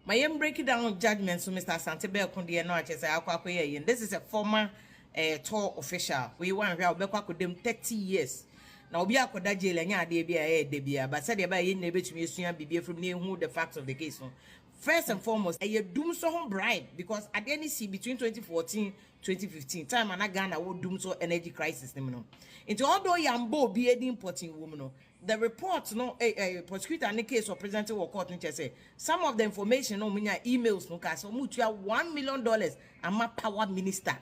My break it down judgment so Mr. Santebel Kundi no say akwakoye and this is a former tour official. We want to be them 30 years. Now obi akoda jail anya ade bia but said eba ye na betumi esua bibia from near who the facts of the case no. First and foremost, a doom so home bribe because at the NDC between 2014 2015 time and Ghana would doom so energy crisis no. Into although Yambo be a importing woman no, the report no a prosecutor in the case of presenting or court say some of the information no mean emails no case so mutua $1 million and my power minister.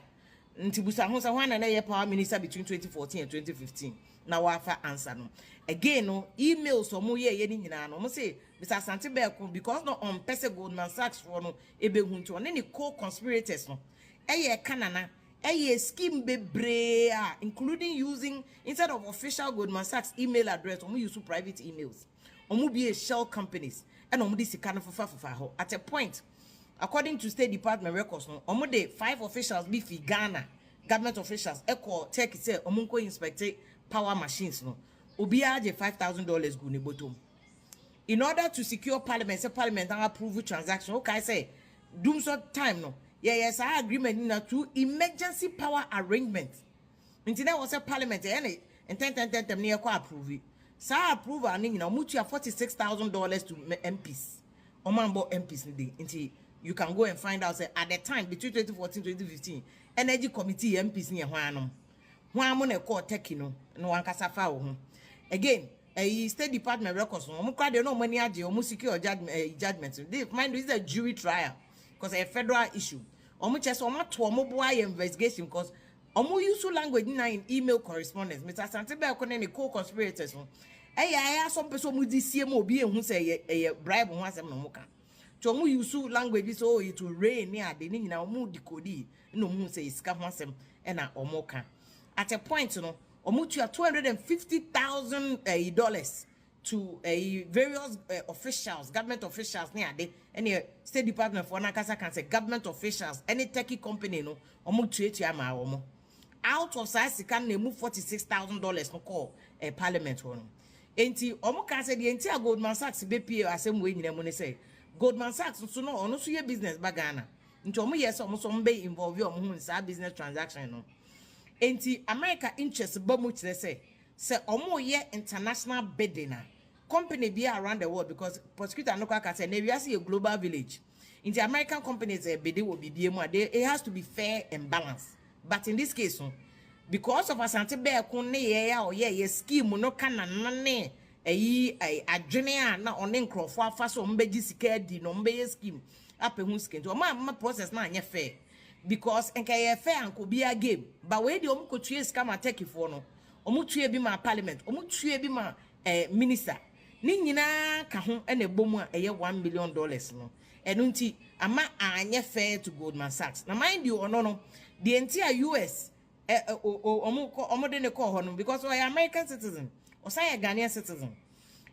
Ntibusa ho sa hwana na ye power minister between 2014 and 2015 na wafa answer no again no emails omo ye ni nyina no mo say Mr. Santebel because no on pese Goldman Sachs for no ebehu nto ne co-conspirators no eye kanana eye scheme bebre including using instead of official Goldman Sachs email address omo use private emails omo be a shell companies and omo di sika no fafa ho at a point. According to State Department records, no, omo 5 officials be fi Ghana, government officials, echo take say omunko inspect power machines no. Obiya je $5,000 go ne bottom. In order to secure parliament, say parliament and approve transaction, okay say doom so time no. Yes, our agreement na to emergency power arrangement. Until that was a parliament and 10 near ko approve. Sa approve and you know mutu $46,000 to MPs. Omambo MPs ni until you can go and find out say at the time between 2014 2015 energy committee MPs ni hwanom hwamo na call tekino no wankasa fa wo again State Department records no mo kwade no money age o secure judgment this mind is a jury trial because a federal issue omo chese omo to omo boa investigation because omo use language na in email correspondence Mr. Santebel ne co-conspirators no some person mu di sie mo obi ehun say bribe ho asem no mo ka to mu use language so it will rain near the ni na mu decode no mu say iska ho asem e na omoka at a point no omu tua $250,000 to various officials government officials near the any State Department for nakasa can say government officials any techie company no omu tua ma omo out of size can na move $46,000 no call parliament one enti omu can say the entire Goldman Sachs be pay asem we nyina mu ne say Goldman Sachs so no ono so ye business ba Ghana nti omo yes omo so mbe involve omo hu sa business transaction no enti America interest ba mu kire say omo ye international bidding company be around the world because prosecutor no ka say na we are a global village in the American companies bidding will be mu it has to be fair and balanced but in this case because of Santebel kun ne ye scheme no kana nane adwene na one nkrofo afa so mbeji sika di no mbeye scheme apehu scheme to ma process na anya fair because enka ye fair anko bia game but we dey omkotue sika ma take for no omutue bi ma parliament omutue bi ma minister ni nyina ka ho na bomu a eye $1 million no enu nti ama anya fair to Goldman Sachs na mind you no the entire US omo de ne call ho no because we are American citizen or say a Ghanaian citizen.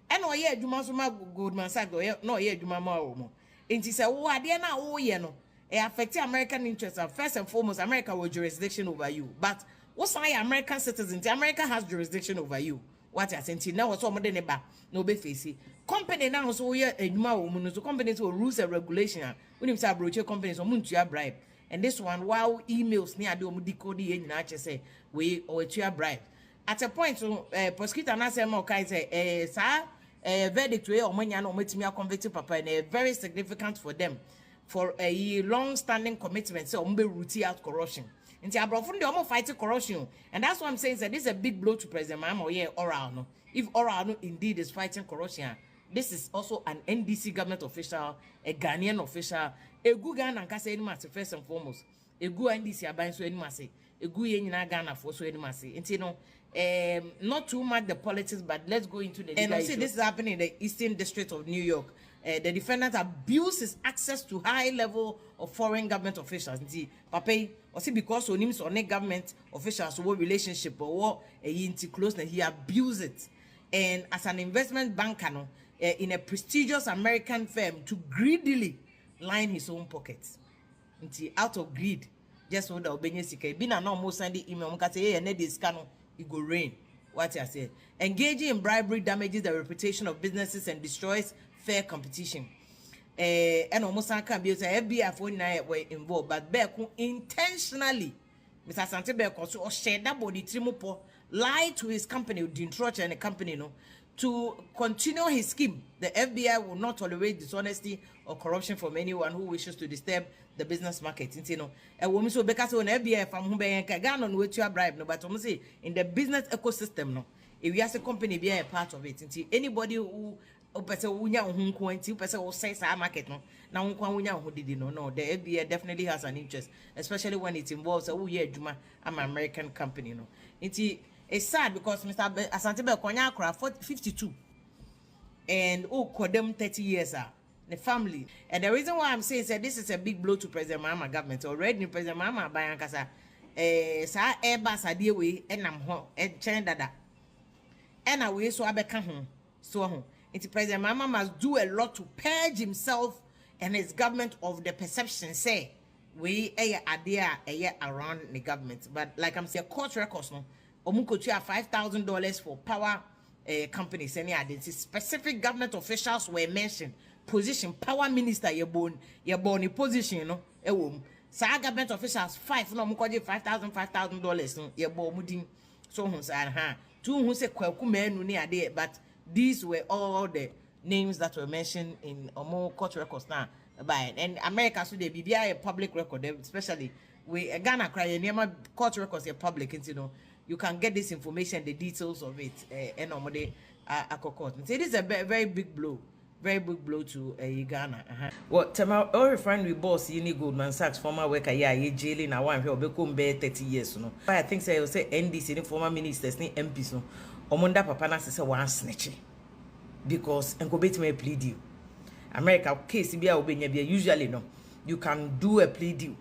And no ye adwuma so ma Goldman Sachs no ye adwuma ma wo mo. Enti say wo ade na wo ye no e affect American interests first and foremost America will jurisdiction over you. But what say American citizen? America has jurisdiction over you. What you saying now so mo de ne ba no be face. Company now so ye adwuma wo mo no so companies will rules and regulation. When you say broche companies so muntua bribe. And this one while emails near the decode ye nyina say we or tua bribe. At a point, prosecutor na say more kai say sir verdict we omanya no metimi convict papa and very significant for them for a long standing commitment say ombe root out corruption. Nti abrofo de omo fight corruption and that's what I'm saying that this is a big blow to President Mahama yeah oral no. If oral no indeed is fighting corruption, this is also an NDC government official, a Ghanaian official, a good Ghana and say any first and foremost. A good NDC aban so any say a good yen Ghana for so any say. And you know, not too much the politics, but let's go into the and I see this is happening in the Eastern District of New York. The defendant abuses access to high level of foreign government officials. See, Papa, or see because on him on government officials what relationship or what a closeness he abused it. And as an investment banker, no, in a prestigious American firm to greedily line his own pockets. Until out of greed, just so the Obenya Sika. Been an almost sending email, say, hey, this cano, it go rain. What I said. Engaging in bribery damages the reputation of businesses and destroys fair competition. and almost I can be FBI for were involved, but Beko intentionally, Mr. Sante Beko, so share that body Trimopo lied to his company, Dintroch and the company, no, to continue his scheme. The FBI will not tolerate dishonesty or corruption from anyone who wishes to disturb the business market. You know, a woman so because on FBI from whom they can on which you are bribe, no, but almost say in the business ecosystem, no, if you as a company be a part of it, anybody who person unya who quanti person will say sa market no now unya who did no the FBI definitely has an interest, especially when it involves a juma I'm an American company no. It's sad because Mr. Asante Bekonya Accra 52 and them 30 years the family. And the reason why I'm saying that this is a big blow to President Mahama government. Already President Mahama Bayankasa sa Airbus adie we enam ho chen dada. And away so abeka ho so ho. President Mahama must do a lot to purge himself and his government of the perception say we idea around the government. But like I'm saying, court records no omukotua $5,000 for power companies. Any identity specific government officials were mentioned. Position power minister your born position, you know. Sa government officials no omukoje $5,000 no your born so who say two who say kwaku menu ni ade, but these were all the names that were mentioned in Omo court records now. By and America so they be a public record, especially we Ghana cry near court records are public, you know. You can get this information, the details of it, and court. So it is a very big blow to Ghana. Well, Tema, our refinery boss, Yini Goldman Sachs, former worker, jailing a one here, become 30 years, no. I think say NDC, former ministers, MPs, no. Omonda papa na say one snitch because enkobet me plea deal. America case bia obenya bia usually no you can do a plea deal.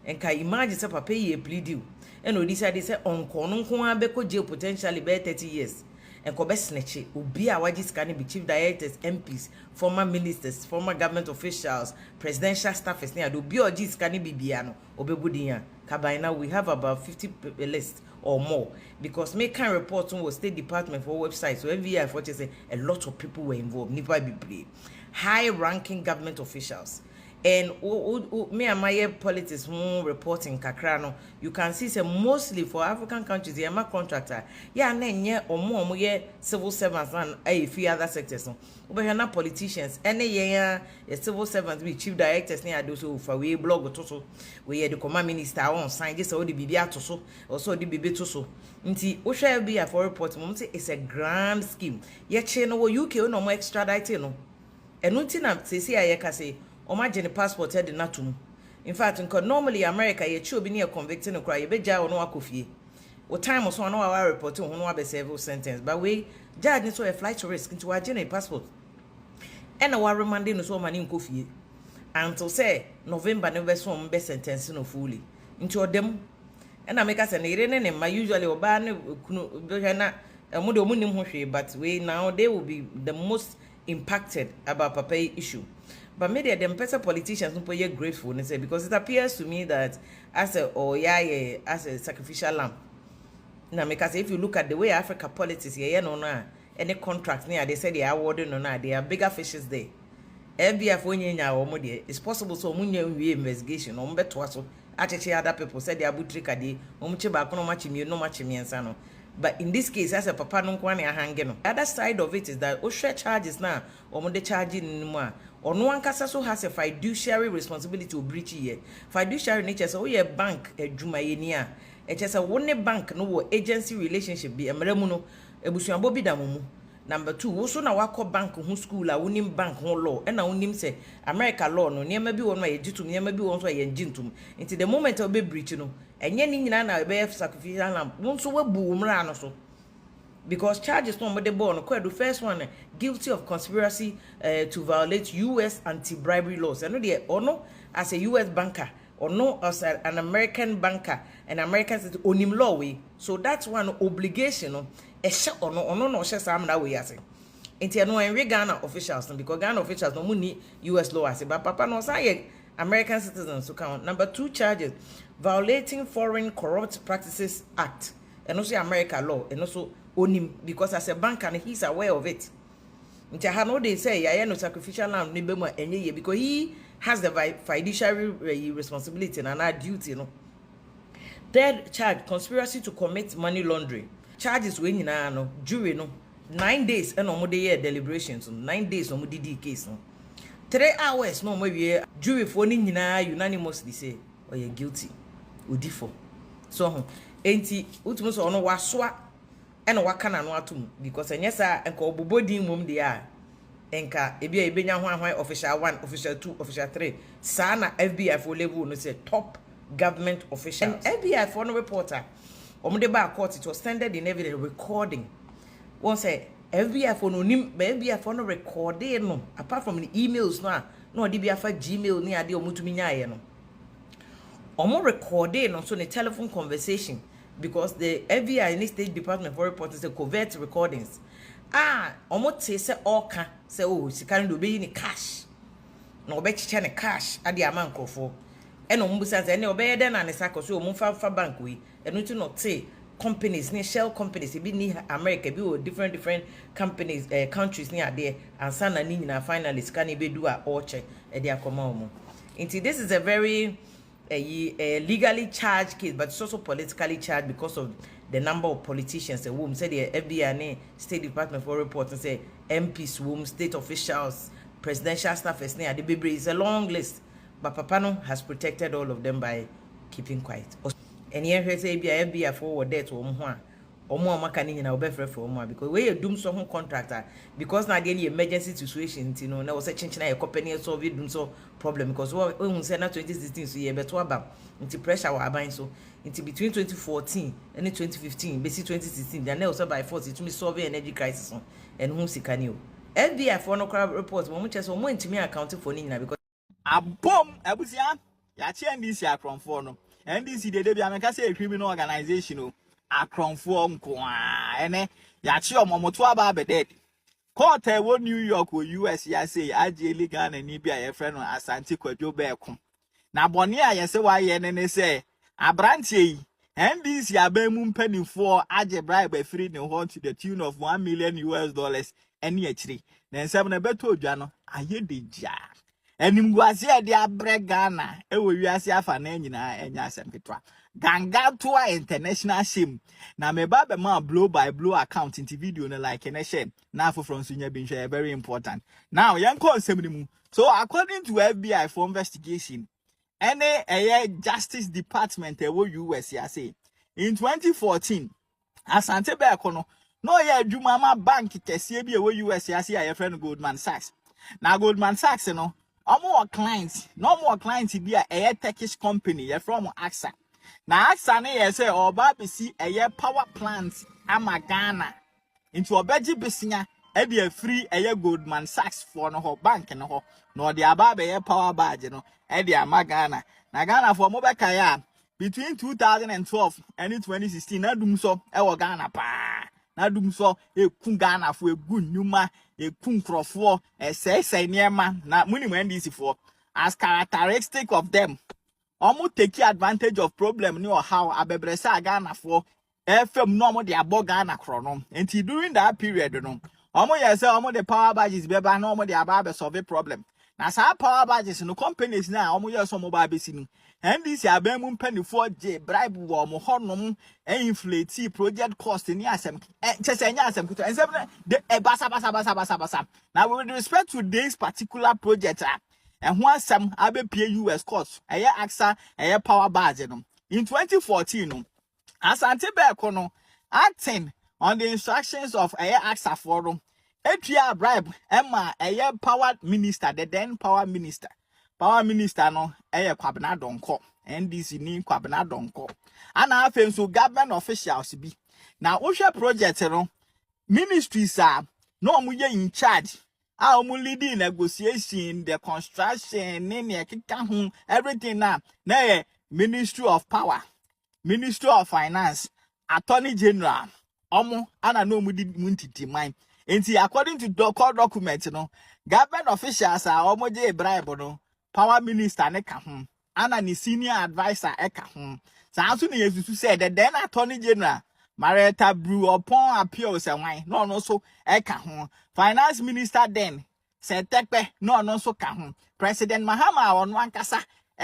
And can imagine say papa a plea deal. And we decided say onko no nko abeko jail potentially be 30 years. Enkobe snitch obi a waji scan be chief directors, MPs, former ministers, former government officials, presidential staffers near do bi oji scan bibia no obebudian. By now we have about 50 lists or more because make can report on State Department for website so FBI for say a lot of people were involved, never be high ranking government officials. And me and my politics reporting Kakrano, you can see say mostly for African countries, they are contractor. Yeah, and or more civil servants and a few other sectors. But not politicians. Any year, civil servants be chief directors near those who for we blog to we the command minister on sign this or the BBA to so also the BB to so. Nti o shall be a for report. It's a grand scheme. Yet chain over UK no more extradite no. And nothing up say I can say. Imagine passport had natum. In fact, normally America ye should be near convicting a cry, be jail no akofie. What time was on our report on one several sentence, but we judge so a flight to risk into our journey passport. And our remanding so many in coffee. Until say November never saw best sentence no fully. Into them. And I make us an Irene and my usually obana a mudo but we now they will be the most impacted about papa issue. But maybe them better politicians don't be grateful because it appears to me that as a sacrificial lamb. Now, because if you look at the way Africa politics, any contract near they say they are awarding or not, there are bigger fishes there. FBF when it's possible so munya investigation or better so actually other people said they are butrika de back no much me and sano. But in this case, as a papa no kwane hangeno. The other side of it is that share charges now or the charging more. Or no one so has a fiduciary responsibility to breach here. Fiduciary nature so we a bank a jumayenia. It is a one bank no agency relationship be a meremuno ebusuan bobi da mumu. Number 2, also na wako bank who school a unim bank who law and na unim say America law no near maybe one way jitum near maybe one way jintum. Into the moment of be breach no and yen na be sacrificial lamb won't so boom rano so. Because charges no the born the first one guilty of conspiracy to violate US anti-bribery laws. I know the or no as a US banker or no as an American banker, an American citizen onim law way. So that's one obligation no a share or no share some that way as into no and Ghana officials because Ghana officials no money US law as but papa no say American citizens to count. Number 2 charges violating Foreign Corrupt Practices Act and also American law and also onim because as a banker he's aware of it. Nti ha no they say yeah no sacrificial lamb ni be mu enye ye because he has the fiduciary responsibility and our duty no. Third charge, conspiracy to commit money laundering. Charges we nyina no jury no 9 days and omo dey hear deliberations 9 days omo di case no 3 hours no omo wie jury for ni nyina unanimously say oh you guilty odi for so enti utumu so ono wasoa and waka na no atum because enye sa enka obobodin mom dey a enka ebia ebenya ho ahwan official 1 official 2 official 3 sa na FBI for level no say top government officials. And FBI for no reporter. Omude ba court it was standard in evidence recording. One say FBI for no nim FBI for no recording no apart from the emails no di bia fa Gmail ni ade omutumi nyaaye no. Omo recording no so the telephone conversation because the FBI in the State Department for reporters say covert recordings. Omo te say all can say oh sikani do be ni cash. No be chiche ne cash ade amankofo. Eno mbusa ze ne obeye den na ne sakoso o mfa bank we eno ti no te companies ni shell companies bi ni America bi o different companies countries ni ade ansa na ni nyina finalists can be do a oche e de akoma omo nti this is a very legally charged case but it's also politically charged because of the number of politicians whom said the FBI and State Department for reporting say MPs whom state officials presidential staffers ni ade bebre is a long list. But Papano has protected all of them by keeping quiet. And here he say FBI forward there to Omo amaka ni na obefre for Omo because we doom so contractor because na dey emergency situation you know na was a chinchina a company solve doom so problem because we say na 2016 so ye beto aba nti pressure wa aban so nti between 2014 and 2015 basi 2016 then also by force to me solve energy crisis and who sikani o FBI for no report mo chese mo ntimi account for ni na because a bomb abusia ya che NDC akronfo no NDC de bia me ka say a criminal organization o akronfo nko a ene ya che omomoto aba abeded court e wo New York o US ya say aje illegal na ni bia ye friend no Asante Kwadwo Beeko na bone a ye se wa ye ne say abrantie yi NDC abemu mpanifo aje bribe free ne ho to the tune of $1 million eni akiri na nsem na beto odwa no aye de ja enimguase e de abre Ghana e wo wiase afa na nyina enya asem ketwa ganga toa international shame na me ba be ma blow by blow account into video no like na share na afo from sunya bin share very important now yen ko nsem ni mu so according to FBI for investigation any Justice Department e wo US ya say in 2014 Asante Beeko no ye adwuma ma bank kese bi e wo US ya say ya friend Goldman Sachs na Goldman Sachs no omo clients no more clients bi a Turkish company ye from Accra na Accra ne ye say oba be si power plant ama Ghana into obeji bisia e dey free Goldman Sachs for no ho bank no ho no dey aba be power badge no e dey ama Ghana na Ghana for mo be kaya between 2012 and 2016 na dum so e wo Ghana pa na dum so e kun Ghana for egu nnuma e kun krofo say niema na muni NDC for as characteristic of them omo take advantage of problem ni or how abebresa Ghana for FM no omo dey abo Ghana krono enti during that period no omo ye say omo the power badges beba no omo dey aba solve problem na sa power badges no companies na omo ye so omo ba besi ni NDC abemu mpanifo je bribe wo omo honom inflate project cost ni asem chese nya asem kuto ensem de basa now with respect to this particular project and one some abepie US court AXA power badge no in 2014 no Asante Beeko no acting on the instructions of AXA forum etua bribe emma power minister the then power minister no Kwabena Donko NDC ni Kwabena Donko ana afen so government officials bi na ohwe project no ministries no omuye in charge omu leading negotiation the construction ne keka ho everything na Ministry of Power, Ministry of Finance, Attorney General omo ana no mu di muntiti man enti according to court document no government officials omo je bribe no power minister ne ka ho ana ni senior advisor e ka ho sanso ne yesusu said the then Attorney General Marietta Brew upon appeals and wine, no so eka finance minister then said tekpe no so ka President Mahama on one kasa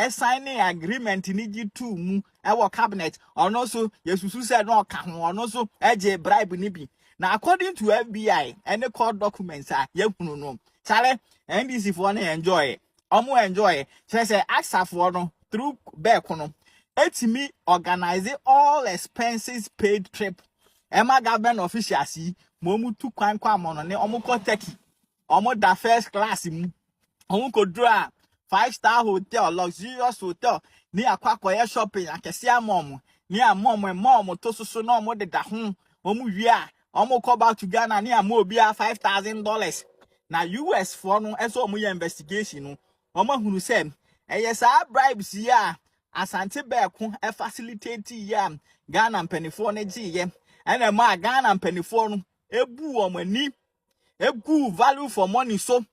signing agreement in two mu our cabinet or no so yesusu said no ka or no so eje bribe nibi. Now according to FBI any court documents are yekunu no chale NDC for enjoy enjoy say ask for no through back no etimi organizing all expenses paid trip Emma government officials momu tu kwan kwa mono ne omuko Turkey omo da first class mu omuko draw 5-star hotel luxurious hotel ni akwakoye shopping akese amom ni amom to so no omo de da ho omu wi a omo ko back to Ghana ni am obi a $5,000 na US for no eso omo investigation no omo hunu say yes bribes ya asante beko e facilitate ya Ghana mpanifo ne ji ye ena ma Ghana mpanifo no ebu omani egu value for money so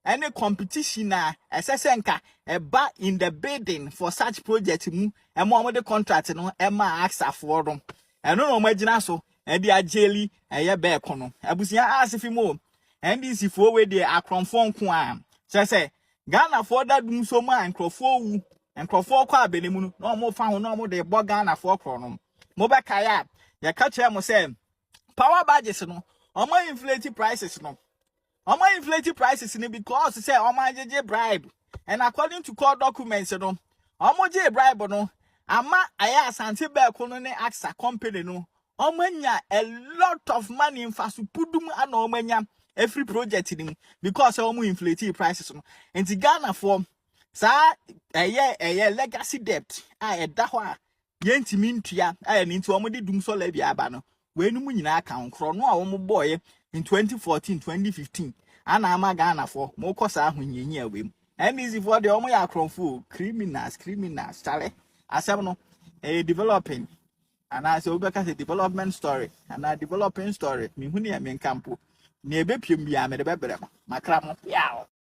any competition na esesenka eba in the bidding for such project mu emo the contract no ema axa for no eno no magina so e dia jeli eye beko no abusia asifi mo NDC for we dey akronfo nko a say Ghana for that dum so ma nkrofo wu nkrofo kwa abenemu no na omo fa ho na omo de bo Ghana for kro no mo be kaya ya ka che mo say power badges no omo inflate prices no omo inflate prices ni because say omo jeje bribe and according to court documents no omo je bribe no ama aya asante be ko no ne AXA company no omo nya a lot of money in fasupudum ana omo nya every project in because omo inflate prices no enti Ghana for sa legacy debt da ho a yentimi ntua ni nti omo de dum so la bia aba no we nu mu nyina ka nkro no a omo boye in 2014 2015 ana ama Ghana for mo kosa ahunyenyi awem NDC for the omo ya akronfo criminals chale asem no developing and I say obeka say development story and a developing story me huni ya menkampo ni ebepiem bia me de bebrem makra mo yawo